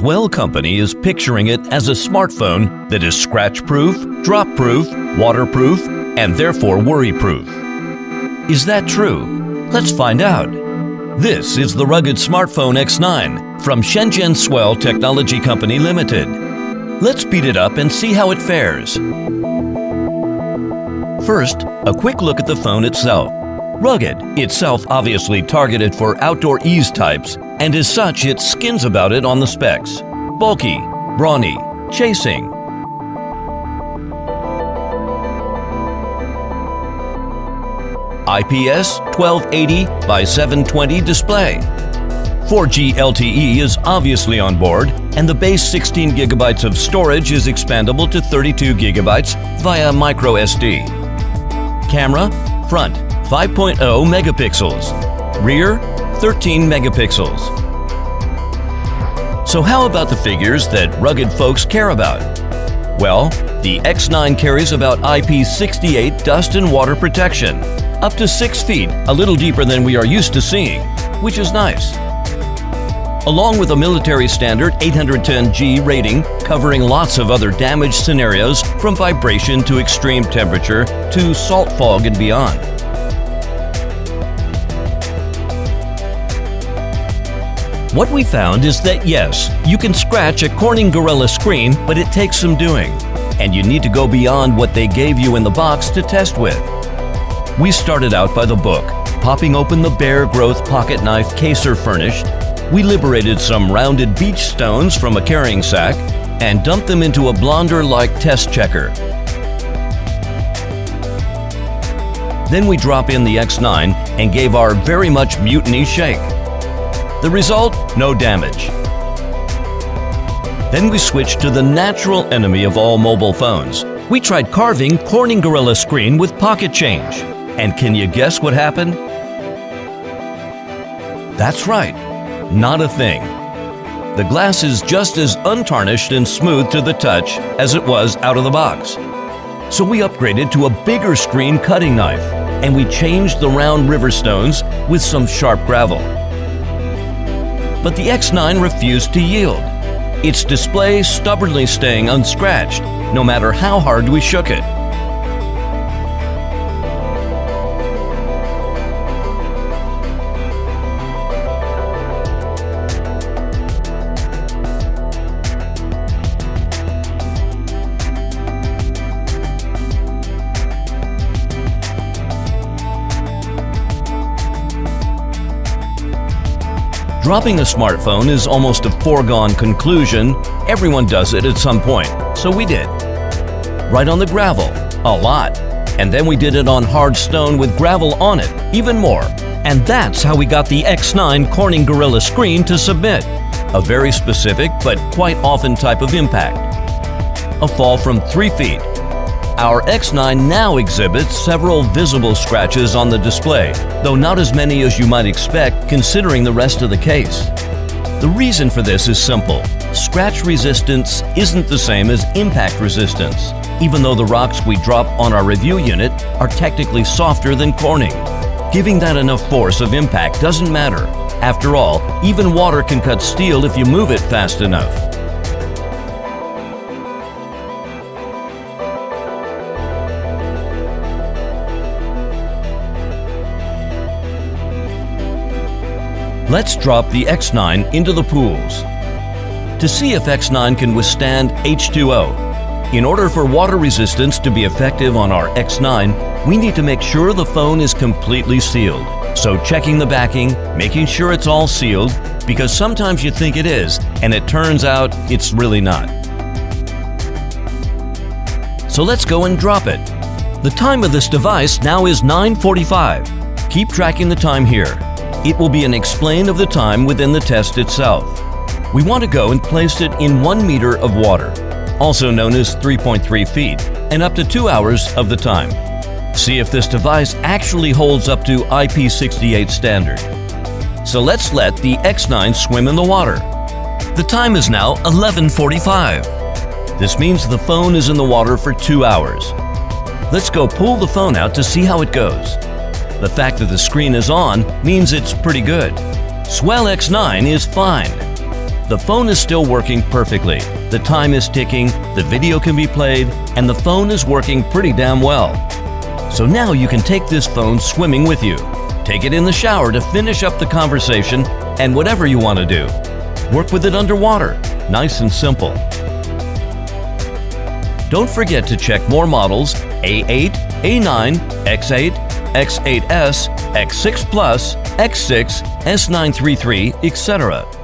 Swell Company is picturing it as a smartphone that is scratch-proof, drop-proof, waterproof, and therefore worry-proof. Is that true? Let's find out. This is the rugged smartphone X9 from Shenzhen Swell Technology Company Limited. Let's speed it up and see how it fares. First, a quick look at the phone itself. Rugged, itself obviously targeted for outdoor ease types, and as such it skins about it on the specs. Bulky, brawny, chasing. IPS 1280 by 720 display. 4G LTE is obviously on board, and the base 16 GB of storage is expandable to 32 GB via micro SD. Camera, front 5.0 megapixels, rear 13 megapixels. So how about the figures that rugged folks care about? Well, the X9 carries about IP68 dust and water protection, up to 6 feet, a little deeper than we are used to seeing, which is nice. Along with a military standard 810G rating covering lots of other damage scenarios from vibration to extreme temperature to salt fog and beyond. What we found is that yes, you can scratch a Corning Gorilla screen, but it takes some doing, and you need to go beyond what they gave you in the box to test with. We started out by the book, popping open the bare growth pocket knife caser furnished. We liberated some rounded beach stones from a carrying sack and dumped them into a blonder-like test checker. Then we drop in the X9 and gave our very much mutiny shake. The result? No damage. Then we switched to the natural enemy of all mobile phones. We tried carving Corning Gorilla screen with pocket change. And can you guess what happened? That's right. Not a thing. The glass is just as untarnished and smooth to the touch as it was out of the box. So we upgraded to a bigger screen cutting knife, and we changed the round river stones with some sharp gravel. But the X9 refused to yield. Its display stubbornly staying unscratched, no matter how hard we shook it. Dropping a smartphone is almost a foregone conclusion. Everyone does it at some point, so we did. Right on the gravel, a lot. And then we did it on hard stone with gravel on it, even more. And that's how we got the X9 Corning Gorilla screen to submit. A very specific but quite often type of impact. A fall from 3 feet. Our X9 now exhibits several visible scratches on the display, though not as many as you might expect considering the rest of the case. The reason for this is simple. Scratch resistance isn't the same as impact resistance, even though the rocks we drop on our review unit are technically softer than Corning. Giving that enough force of impact doesn't matter. After all, even water can cut steel if you move it fast enough. Let's drop the X9 into the pools. To see if X9 can withstand H2O, in order for water resistance to be effective on our X9, we need to make sure the phone is completely sealed. So checking the backing, making sure it's all sealed, because sometimes you think it is, and it turns out it's really not. So let's go and drop it. The time of this device now is 9:45. Keep tracking the time here. It will be an explain of the time within the test itself. We want to go and place it in 1 meter of water, also known as 3.3 feet, and up to 2 hours of the time. See if this device actually holds up to IP68 standard. So let's let the X9 swim in the water. The time is now 11:45. This means the phone is in the water for 2 hours. Let's go pull the phone out to see how it goes. The fact that the screen is on means it's pretty good. Swell X9 is fine. The phone is still working perfectly. The time is ticking, the video can be played, and the phone is working pretty damn well. So now you can take this phone swimming with you. Take it in the shower to finish up the conversation and whatever you want to do. Work with it underwater. Nice and simple. Don't forget to check more models A8, A9, X8, X8S, X6 Plus, X6, S933, etc.